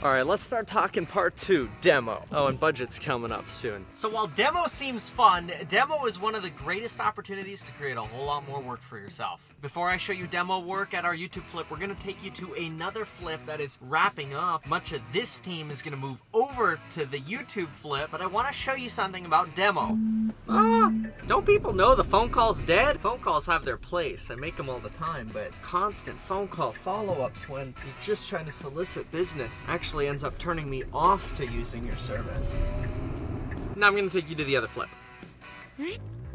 All right, let's start talking part 2, demo. Oh, and budget's coming up soon. So while demo seems fun, demo is one of the greatest opportunities to create a whole lot more work for yourself. Before I show you demo work at our YouTube flip, we're gonna take you to another flip that is wrapping up. Much of this team is gonna move over to the YouTube flip, but I wanna show you something about demo. Don't people know the phone call's dead? Phone calls have their place. I make them all the time, but constant phone call follow-ups when you're just trying to solicit business actually ends up turning me off to using your service. Now I'm gonna take you to the other flip.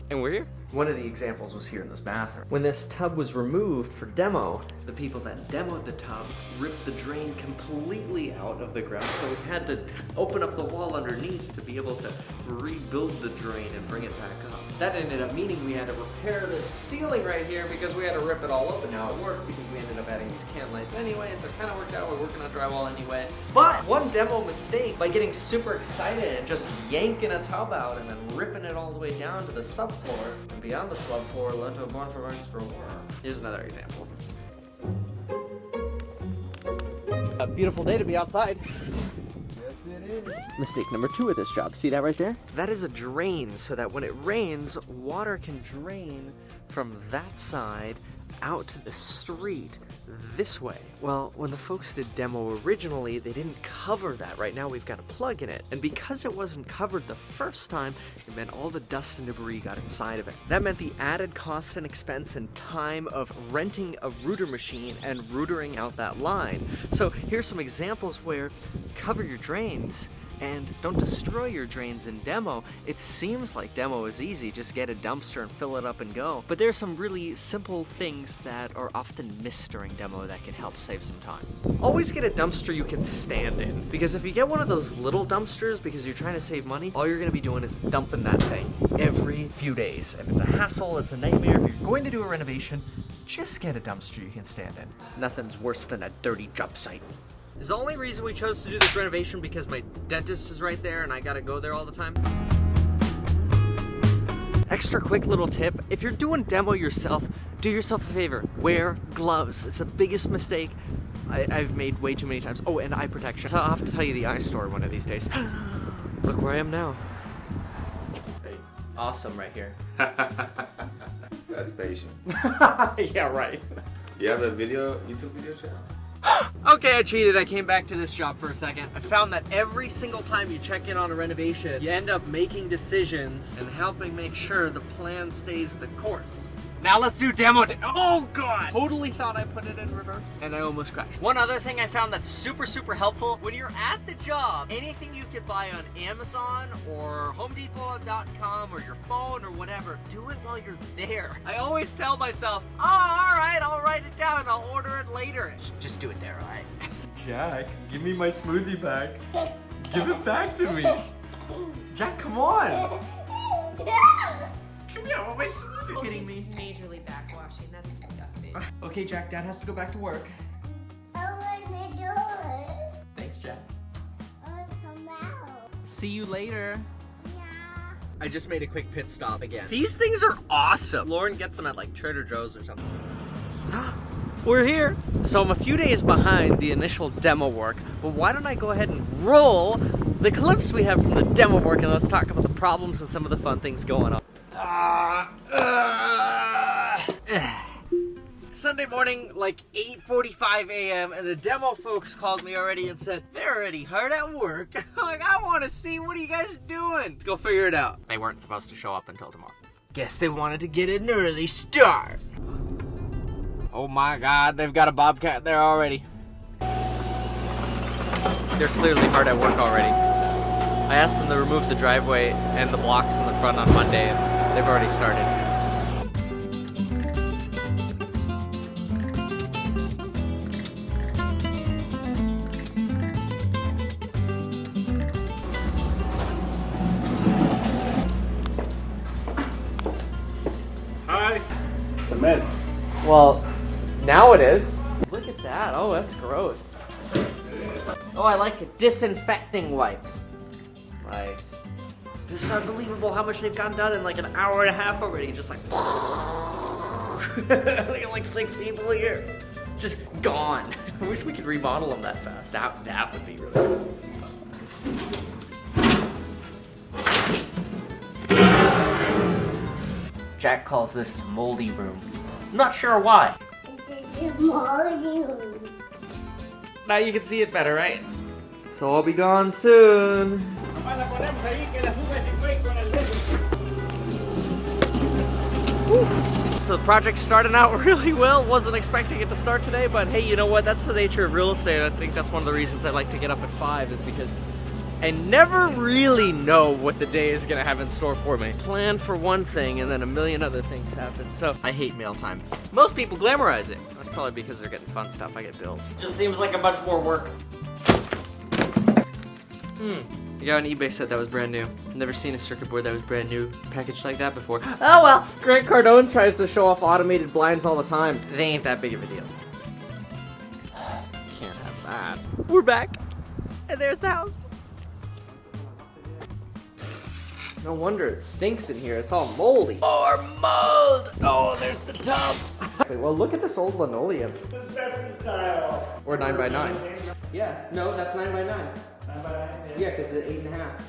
And we're here. One of the examples was here in this bathroom. When this tub was removed for demo, the people that demoed the tub ripped the drain completely out of the ground, so we had to open up the wall underneath to be able to rebuild the drain and bring it back up. That ended up meaning we had to repair the ceiling right here because we had to rip it all open. Now it worked because we ended up adding these can lights anyway, so it kind of worked out. We're working on drywall anyway. But one demo mistake, by getting super excited and just yanking a tub out and then ripping it all the way down to the subfloor, and beyond the subfloor led to a bunch of extra work. Here's another example. A beautiful day to be outside. Yes, it is. Mistake number 2 of this job. See that right there? That is a drain, so that when it rains, water can drain from that side out to the street this way. Well, when the folks did demo originally, they didn't cover that. Right now we've got a plug in it. And because it wasn't covered the first time, it meant all the dust and debris got inside of it. That meant the added costs and expense and time of renting a rooter machine and rootering out that line. So here's some examples where cover your drains and don't destroy your drains in demo. It seems like demo is easy, just get a dumpster and fill it up and go. But there's some really simple things that are often missed during demo that can help save some time. Always get a dumpster you can stand in, because if you get one of those little dumpsters because you're trying to save money, all you're gonna be doing is dumping that thing every few days. And it's a hassle, it's a nightmare. If you're going to do a renovation, just get a dumpster you can stand in. Nothing's worse than a dirty job site. Is the only reason we chose to do this renovation because my dentist is right there and I gotta go there all the time? Extra quick little tip, if you're doing demo yourself, do yourself a favor, wear gloves. It's the biggest mistake I've made way too many times. Oh, and eye protection. I'll have to tell you the eye story one of these days. Look where I am now. Hey, awesome right here. That's patient. Yeah, right. You have a YouTube video channel? Okay, I cheated. I came back to this job for a second. I found that every single time you check in on a renovation, you end up making decisions and helping make sure the plan stays the course. Now let's do demo. Oh God! Totally thought I put it in reverse and I almost crashed. One other thing I found that's super helpful, when you're at the job, anything you can buy on Amazon or HomeDepot.com or your phone or whatever, do it while you're there. I always tell myself, oh, all right, I'll write it down. I'll order it later. Just do it there, all right? Jack, give me my smoothie back. Give it back to me. Jack, come on. Come here, what my smoothie? Are you kidding me? Majorly backwashing. That's disgusting. Okay, Jack, Dad has to go back to work. I want to do it. Thanks, Jack. I want to come out. See you later. Yeah. I just made a quick pit stop again. These things are awesome. Lauren gets them at like Trader Joe's or something. We're here. So I'm a few days behind the initial demo work, but why don't I go ahead and roll the clips we have from the demo work and let's talk about the problems and some of the fun things going on. Sunday morning, like 8:45 a.m. and the demo folks called me already and said, they're already hard at work. I'm like, I want to see, what are you guys doing? Let's go figure it out. They weren't supposed to show up until tomorrow. Guess they wanted to get an early start. Oh my God, they've got a bobcat there already. They're clearly hard at work already. I asked them to remove the driveway and the blocks in the front on Monday, and they've already started. Hi. It's a mess. Well, now it is. Look at that. Oh, that's gross. Oh, I like it. Disinfecting wipes. Nice. This is unbelievable how much they've gotten done in like an hour and a half already. Just like, they got like 6 people here. just gone. I wish we could remodel them that fast. That would be really cool. Jack calls this the moldy room. I'm not sure why. This is a moldy room. Now you can see it better, right? So I'll be gone soon. So the project's starting out really well. Wasn't expecting it to start today, but hey, you know what? That's the nature of real estate. I think that's one of the reasons I like to get up at 5 is because I never really know what the day is gonna have in store for me. Plan for one thing and then a million other things happen. So I hate mail time. Most people glamorize it. That's probably because they're getting fun stuff. I get bills. Just seems like a bunch more work. The guy on eBay said that was brand new. Never seen a circuit board that was brand new packaged like that before. Oh well, Grant Cardone tries to show off automated blinds all the time. They ain't that big of a deal. Can't have that. We're back, and there's the house. No wonder it stinks in here. It's all moldy. More mold! Oh, there's the tub. Okay, well, look at this old linoleum. Asbestos tile. Or 9x9. Yeah, no, that's 9x9. 9x9, Yeah, because it's 8.5.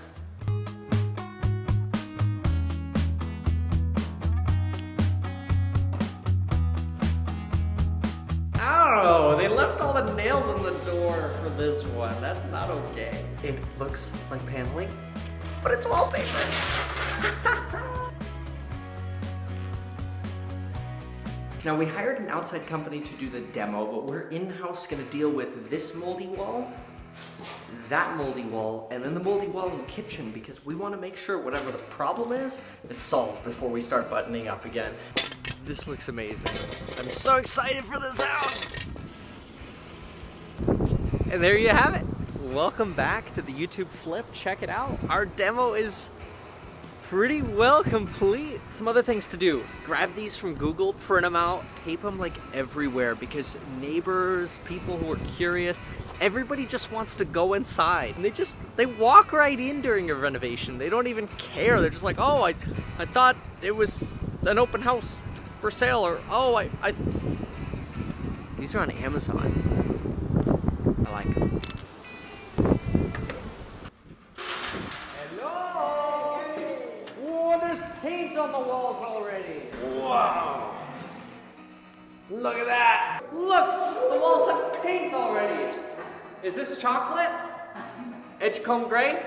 Oh, they left all the nails on the door for this one. That's not okay. It looks like paneling, but it's wallpaper. Now, we hired an outside company to do the demo, but we're in-house gonna deal with this moldy wall, that moldy wall, and then the moldy wall in the kitchen, because we wanna make sure whatever the problem is solved before we start buttoning up again. This looks amazing. I'm so excited for this house! And there you have it. Welcome back to the YouTube flip. Check it out. Our demo is pretty well complete. Some other things to do. Grab these from Google, print them out, tape them like everywhere, because neighbors, people who are curious, everybody just wants to go inside. And they walk right in during a renovation. They don't even care. They're just like, oh, I thought it was an open house for sale, or oh, I these are on Amazon. I like them. Hello! Whoa, there's paint on the walls already. Wow! Look at that! Look, the walls have paint already. Is this chocolate? Edgecomb gray?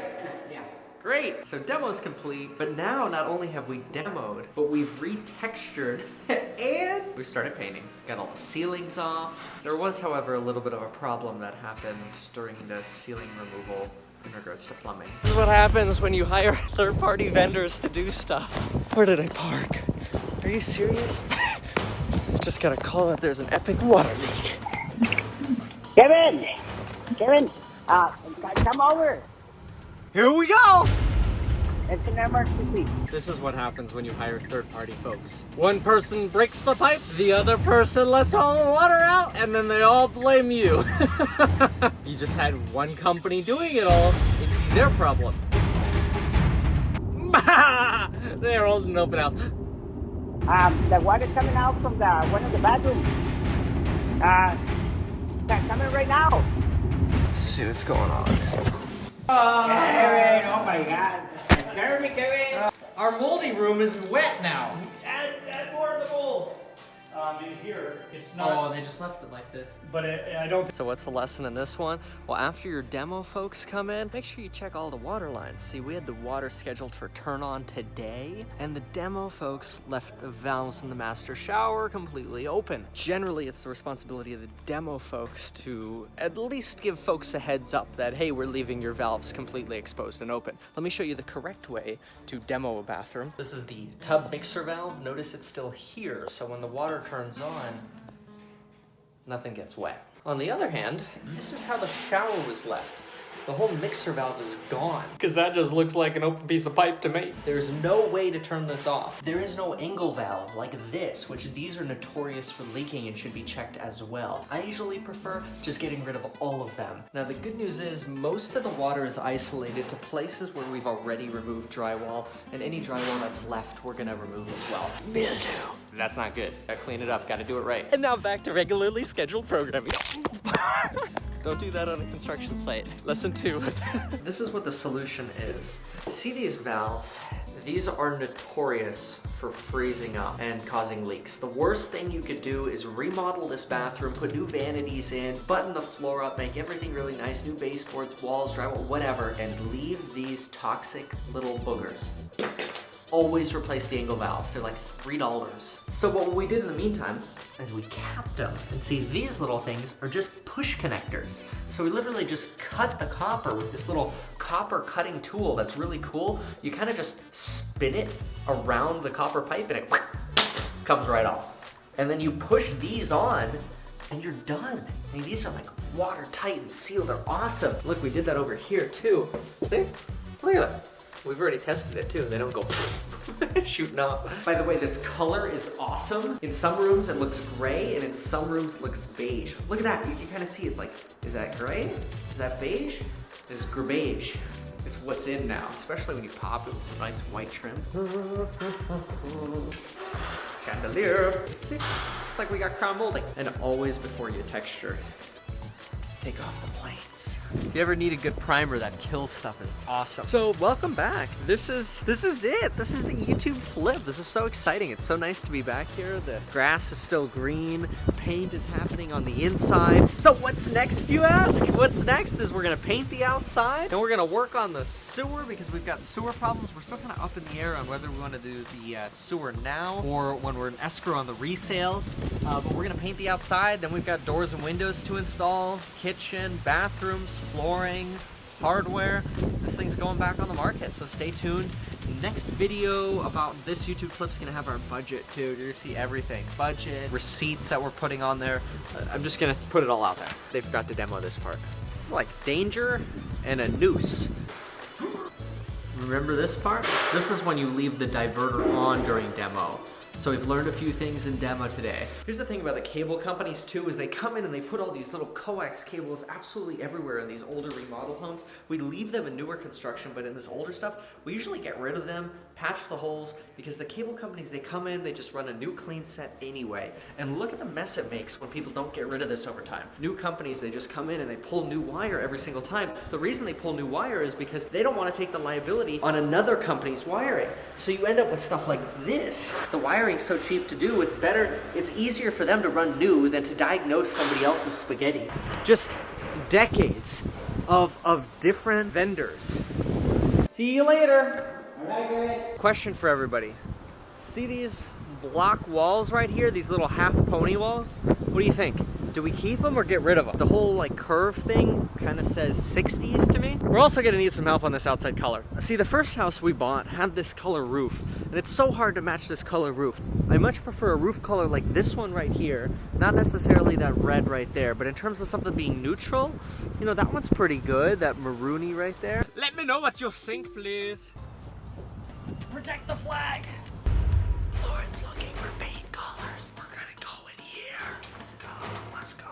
Yeah. Great. So demo's complete, but now not only have we demoed, but we've retextured and we started painting. Got all the ceilings off. There was, however, a little bit of a problem that happened during the ceiling removal in regards to plumbing. This is what happens when you hire third-party vendors to do stuff. Where did I park? Are you serious? Just got a call that there's an epic water leak. Kevin, come over. Here we go! It's an emergency. This is what happens when you hire third-party folks. One person breaks the pipe, the other person lets all the water out, and then they all blame you. You just had one company doing it all, it'd be their problem. They're holding an open house. The water's coming out from one of the bathrooms. Coming right now. Let's see what's going on. Kevin, oh my God. Scare me, Kevin. Our moldy room is wet now. Add more of the mold. In here, it's not. Oh, they just left it like this. But I don't. So what's the lesson in this one? Well, after your demo folks come in, make sure you check all the water lines. See, we had the water scheduled for turn on today, and the demo folks left the valves in the master shower completely open. Generally, it's the responsibility of the demo folks to at least give folks a heads up that, hey, we're leaving your valves completely exposed and open. Let me show you the correct way to demo a bathroom. This is the tub mixer valve. Notice it's still here, so when the water turns on, nothing gets wet. On the other hand, this is how the shower was left. The whole mixer valve is gone. Because that just looks like an open piece of pipe to me. There's no way to turn this off. There is no angle valve like this, which these are notorious for leaking and should be checked as well. I usually prefer just getting rid of all of them. Now the good news is most of the water is isolated to places where we've already removed drywall, and any drywall that's left we're gonna remove as well. Mildew. That's not good. Gotta clean it up, gotta do it right. And now back to regularly scheduled programming. Don't do that on a construction site. Lesson 2. This is what the solution is. See these valves? These are notorious for freezing up and causing leaks. The worst thing you could do is remodel this bathroom, put new vanities in, button the floor up, make everything really nice, new baseboards, walls, drywall, whatever, and leave these toxic little boogers. Always replace the angle valves. They're like $3. So what we did in the meantime is we capped them. And see, these little things are just push connectors. So we literally just cut the copper with this little copper cutting tool that's really cool. You kind of just spin it around the copper pipe and it comes right off. And then you push these on and you're done. I mean, these are like watertight and sealed. They're awesome. Look, we did that over here too. See? Look at that. We've already tested it too. They don't go shooting off. By the way, this color is awesome. In some rooms it looks gray and in some rooms it looks beige. Look at that, you can kind of see it's like, is that gray? Is that beige? It's beige. It's what's in now, especially when you pop it with some nice white trim. Chandelier. See? It's like we got crown molding. And always before you texture, take off the plates. If you ever need a good primer that kills stuff, is awesome. So welcome back. This is it. This is the YouTube flip. This is so exciting. It's so nice to be back here. The grass is still green. Paint is happening on the inside. So what's next, you ask? What's next is we're gonna paint the outside and we're gonna work on the sewer because we've got sewer problems. We're still kind of up in the air on whether we want to do the sewer now or when we're in escrow on the resale. But we're gonna paint the outside. Then we've got doors and windows to install, kitchen, bathrooms, flooring, hardware. This thing's going back on the market, so stay tuned. Next video about this YouTube clip's gonna have our budget too. You're gonna see everything. Budget, receipts that we're putting on there. I'm just gonna put it all out there. They forgot to demo this part. It's like danger and a noose. Remember this part? This is when you leave the diverter on during demo. So we've learned a few things in demo today. Here's the thing about the cable companies too, is they come in and they put all these little coax cables absolutely everywhere in these older remodel homes. We leave them in newer construction, but in this older stuff, we usually get rid of them, patch the holes, because the cable companies, they come in, they just run a new clean set anyway. And look at the mess it makes when people don't get rid of this over time. New companies, they just come in and they pull new wire every single time. The reason they pull new wire is because they don't want to take the liability on another company's wiring. So you end up with stuff like this. The wiring's so cheap to do, it's easier for them to run new than to diagnose somebody else's spaghetti. Just decades of different vendors. See you later. Question for everybody. See these block walls right here, these little half pony walls? What do you think? Do we keep them or get rid of them? The whole like curve thing kind of says 60s to me. We're also gonna need some help on this outside color. See, the first house we bought had this color roof, and it's so hard to match this color roof. I much prefer a roof color like this one right here, not necessarily that red right there, but in terms of something being neutral, you know, that one's pretty good, that maroony right there. Let me know what's your sink, please. Protect the flag. Lauren's looking for paint colors. We're gonna go in here. Let's go.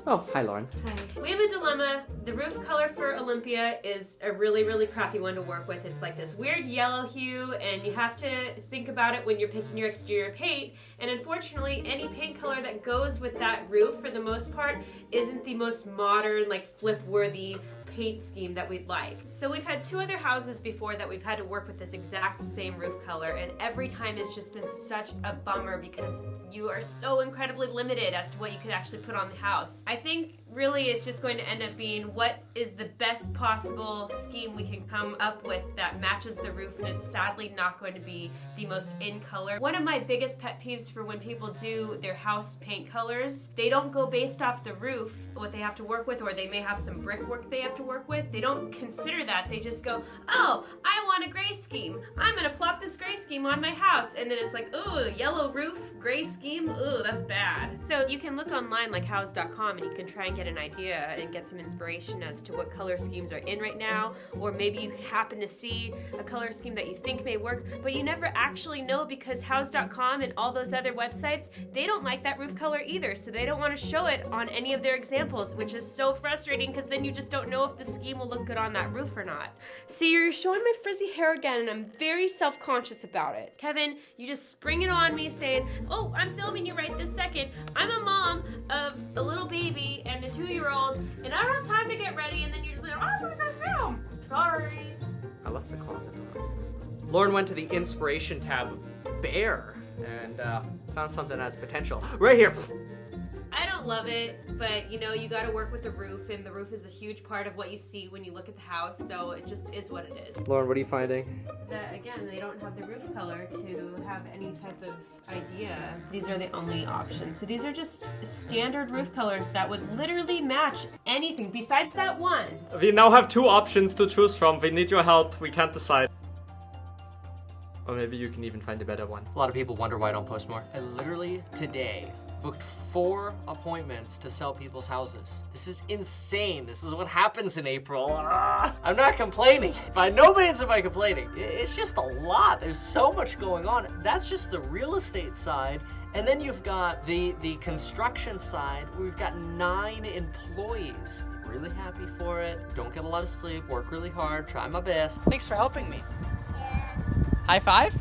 Oh, hi Lauren. Hi. We have a dilemma. The roof color for Olympia is a really, really crappy one to work with. It's like this weird yellow hue, and you have to think about it when you're picking your exterior paint. And unfortunately, any paint color that goes with that roof, for the most part, isn't the most modern, like flip-worthy paint scheme that we'd like. So we've had 2 other houses before that we've had to work with this exact same roof color, and every time it's just been such a bummer because you are so incredibly limited as to what you could actually put on the house. I think really it's just going to end up being what is the best possible scheme we can come up with that matches the roof, and it's sadly not going to be the most in color. One of my biggest pet peeves for when people do their house paint colors, they don't go based off the roof, what they have to work with, or they may have some brickwork they have to work with. They don't consider that. They just go, oh, I want a gray scheme. I'm gonna plop this gray scheme on my house. And then it's like, ooh, yellow roof, gray scheme, ooh, that's bad. So you can look online like house.com and you can try and get get an idea and get some inspiration as to what color schemes are in right now, or maybe you happen to see a color scheme that you think may work, but you never actually know because house.com and all those other websites, they don't like that roof color either, so they don't want to show it on any of their examples, which is so frustrating because then you just don't know if the scheme will look good on that roof or not. See, you're showing my frizzy hair again and I'm very self-conscious about it. Kevin, you just spring it on me saying, oh, I'm filming you right this second. I'm a mom of a little baby and a 2-year-old and I don't have time to get ready, and then you're just like, oh, I'm gonna film. Sorry. I left the closet door. Lauren went to the inspiration tab, bare, and found something that has potential. Right here. I don't love it, but you know, you gotta work with the roof, and the roof is a huge part of what you see when you look at the house, so it just is what it is. Lauren, what are you finding? That, again, they don't have the roof color to have any type of idea. These are the only options. So these are just standard roof colors that would literally match anything besides that one. We now have 2 options to choose from. We need your help. We can't decide. Or maybe you can even find a better one. A lot of people wonder why I don't post more. I literally today booked 4 appointments to sell people's houses. This is insane. This is what happens in April. I'm not complaining. By no means am I complaining. It's just a lot. There's so much going on. That's just the real estate side. And then you've got the construction side. We've got 9 employees. Really happy for it. Don't get a lot of sleep. Work really hard. Try my best. Thanks for helping me. High five?